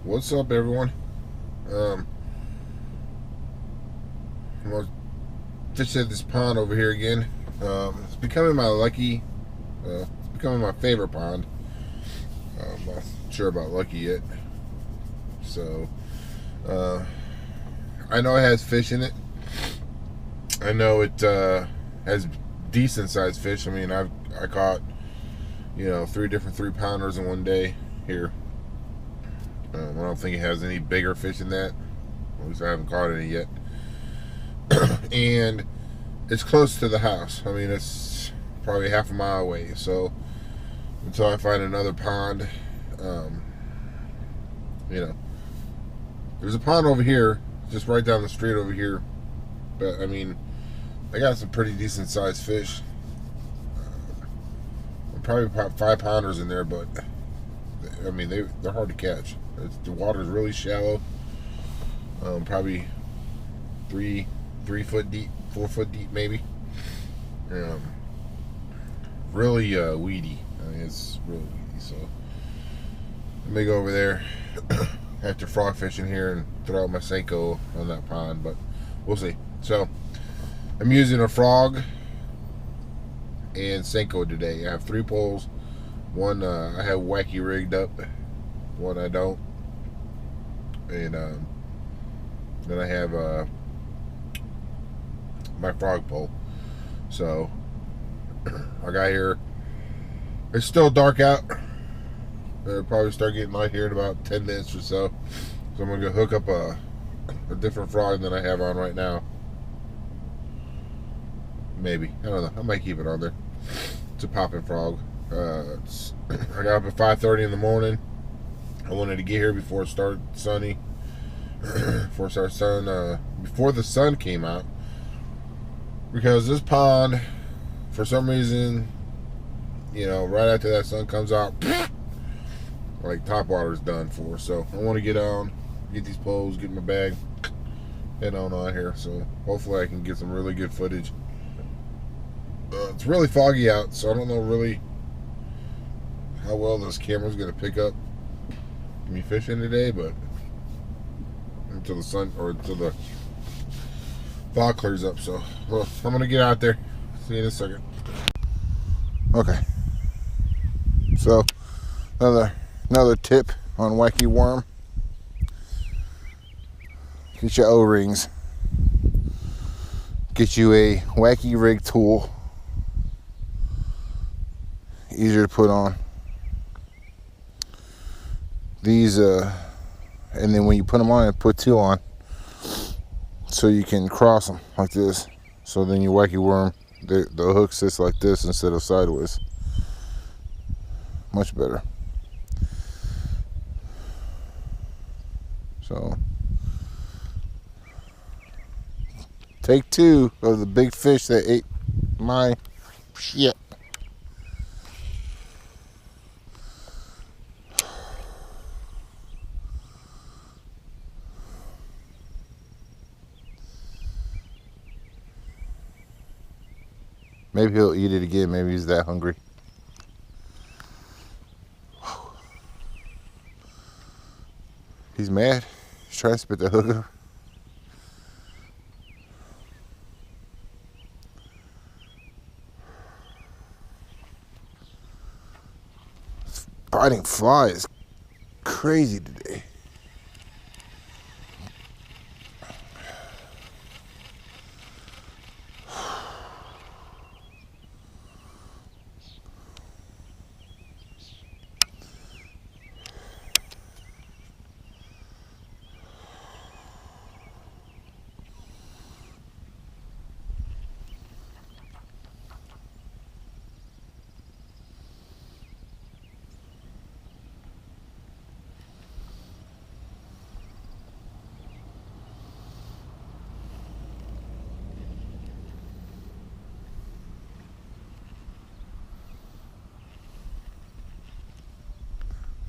What's up, everyone? Um, I'm gonna fish at this pond over here again. It's becoming my lucky. It's becoming my favorite pond. I'm not sure about lucky yet. So, uh, I know it has fish in it. I know it has decent sized fish. I mean, I caught 3 different 3 pounders in one day here. I don't think it has any bigger fish than that. At least I haven't caught any yet. And it's close to the house. I mean, it's probably half a mile away. So until I find another pond, um, there's a pond over here, just right down the street over here. But I mean, I got some pretty decent sized fish. Probably about 5 pounders in there, but I mean they're hard to catch. The water's really shallow. Probably 3 foot deep, 4 foot deep maybe. Um, really weedy. I mean, it's really weedy. So I may go over there after frog fishing here and throw out my Senko on that pond, but we'll see. So I'm using a frog and Senko today. I have 3 poles. One I have wacky rigged up. One I don't. And then I have my frog pole. So I got here. It's still dark out. It'll probably start getting light here in about 10 minutes or so. So I'm gonna go hook up a different frog than I have on right now. Maybe, I don't know. I might keep it on there. It's a popping frog. I got up at 5:30 in the morning. I wanted to get here before it started sunny. Before the sun came out, because this pond, for some reason, right after that sun comes out, like top water's done for. So I want to get on, get these poles, get my bag, head on out here. So hopefully I can get some really good footage. It's really foggy out, so I don't know really how well this camera's gonna pick up me fishing today, but until the sun or until the fog clears up. So I'm gonna get out there. See you in a second. Okay, so another tip on wacky worm: get your O-rings, get you a wacky rig tool, easier to put on. These and then when you put them on, put 2 on, so you can cross them like this. So then your wacky worm, the hook sits like this instead of sideways. Much better. So take 2 of the big fish that ate my shit. Maybe he'll eat it again. Maybe he's that hungry. He's mad. He's trying to spit the hook up. Biting fly is crazy today.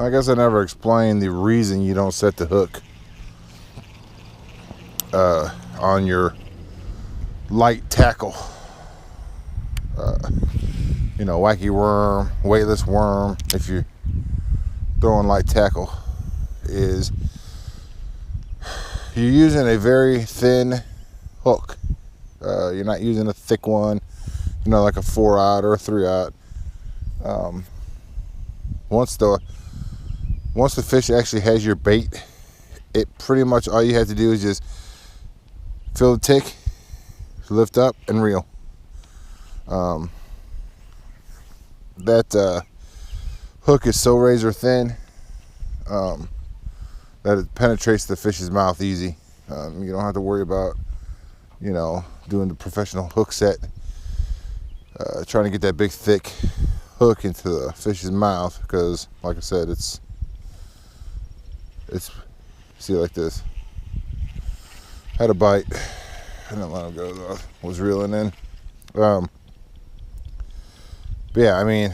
I guess I never explained the reason you don't set the hook on your light tackle. Wacky worm, weightless worm, if you're throwing light tackle, is you're using a very thin hook. You're not using a thick one, like a 4-aught or a 3-aught. Once the fish actually has your bait, it pretty much all you have to do is just feel the tick, lift up, and reel. That hook is so razor thin that it penetrates the fish's mouth easy. You don't have to worry about, doing the professional hook set, trying to get that big thick hook into the fish's mouth, because like I said, it's see, like this. Had a bite, I didn't let him go though, was reeling in. But yeah, I mean,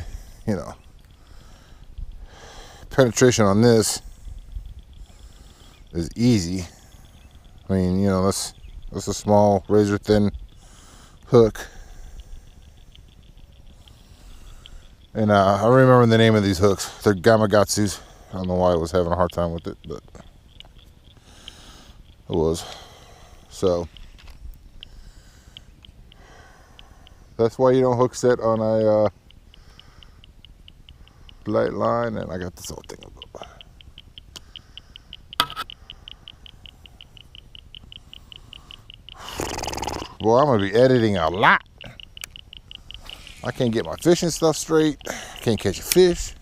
penetration on this is easy. I mean, that's a small razor thin hook. And I remember the name of these hooks. They're Gamakatsus. I don't know why I was having a hard time with it, but it was. So that's why you don't hook set on a light line. And I got this whole thing. Boy, I'm gonna be editing a lot. I can't get my fishing stuff straight. Can't catch a fish.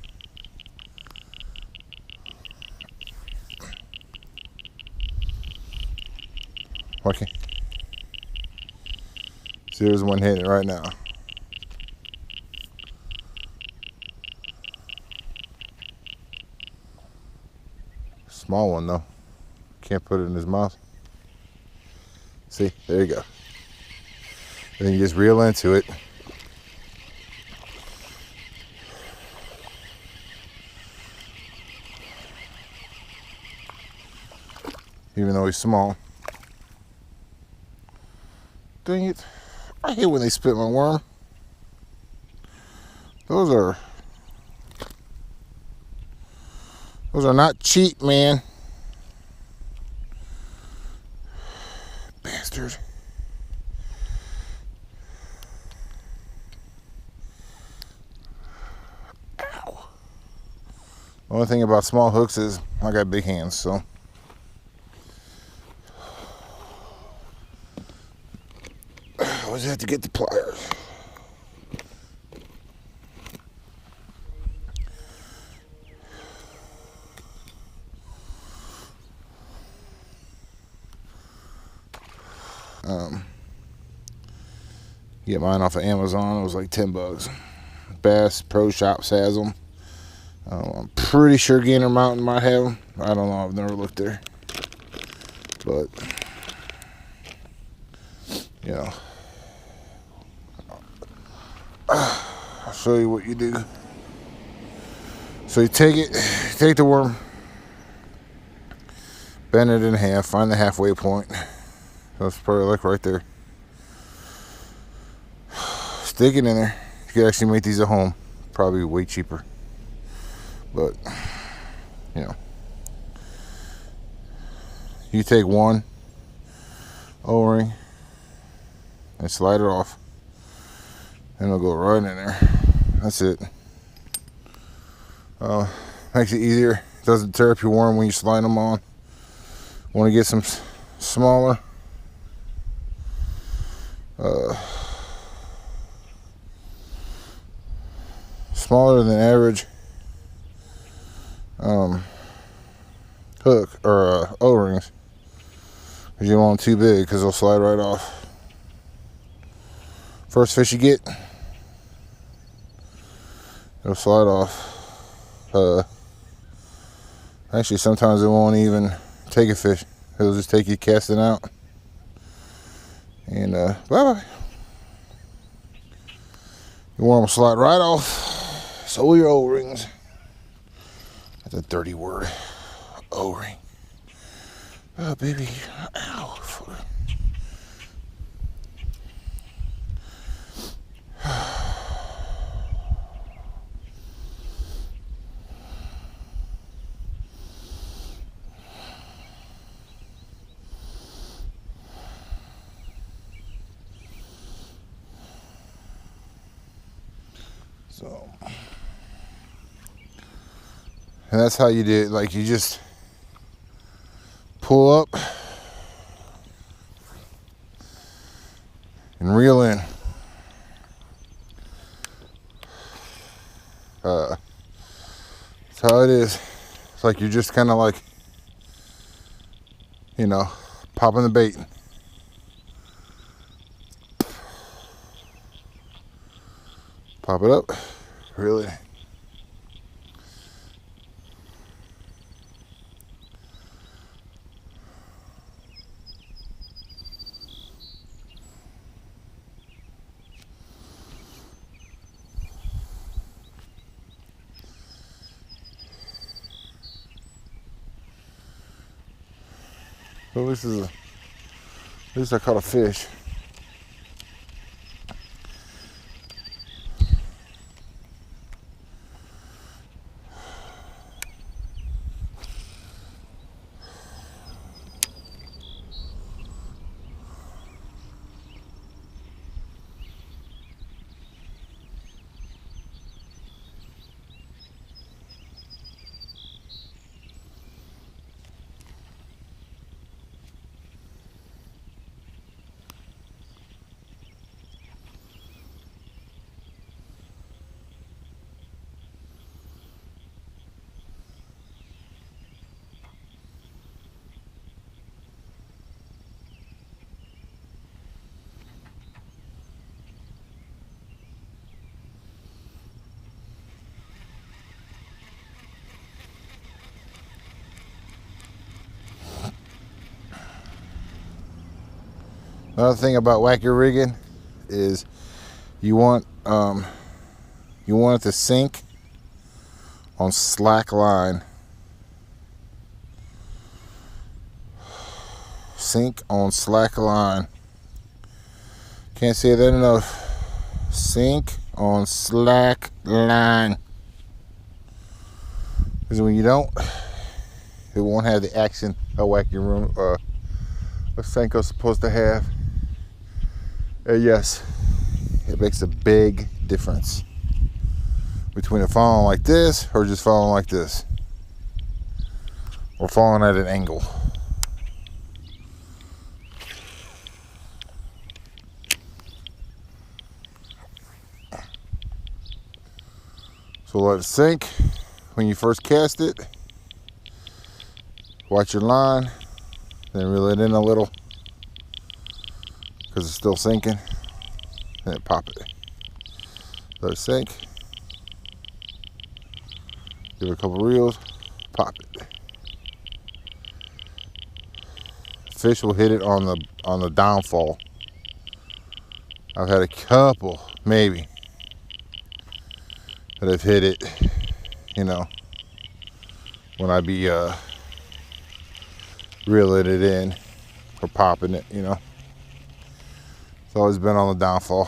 Okay. See, there's one hitting it right now. Small one though. Can't put it in his mouth. See, there you go. And then you just reel into it. Even though he's small. Dang it. I hate when they spit my worm. Those are not cheap, man. Bastard. Ow. The only thing about small hooks is I got big hands, so. I always have to get the pliers. Get mine off of Amazon. It was like $10. Bass Pro Shops has them. I'm pretty sure Gainer Mountain might have them. I don't know. I've never looked there. But I'll show you what you do. So you take the worm, bend it in half, find the halfway point. That's probably like right there. Stick it in there. You can actually make these at home. Probably way cheaper. But, you take one O-ring and slide it off. And it'll go right in there. That's it. Makes it easier. Doesn't tear up your worm when you slide them on. Want to get some smaller. Smaller than average hook or O-rings, because you don't want them too big, because they'll slide right off. First fish you get, it'll slide off. Actually, sometimes it won't even take a fish. It'll just take you casting out. And bye bye. Your worm will slide right off. So will your O-rings. That's a dirty word. O-ring. Oh, baby. Ow. And that's how you do it. Like, you just pull up and reel in. That's how it is. It's like you're just kind of like, you know, popping the bait. Pop it up, reel it in. Well, at least I caught a fish. Another thing about whacker rigging is you want it to sink on slack line. Sink on slack line. Can't say that enough. Sink on slack line. Because when you don't, it won't have the action a whacking room a Senko's supposed to have. Yes, it makes a big difference between it falling like this or just falling like this, or falling at an angle. So let it sink when you first cast it. Watch your line, then reel it in a little because it's still sinking. Then pop it. Let it sink. Give it a couple reels. Pop it. Fish will hit it on the downfall. I've had a couple, maybe, that have hit it, you know, when I be reeling it in or popping it, you know. It's always been on the downfall.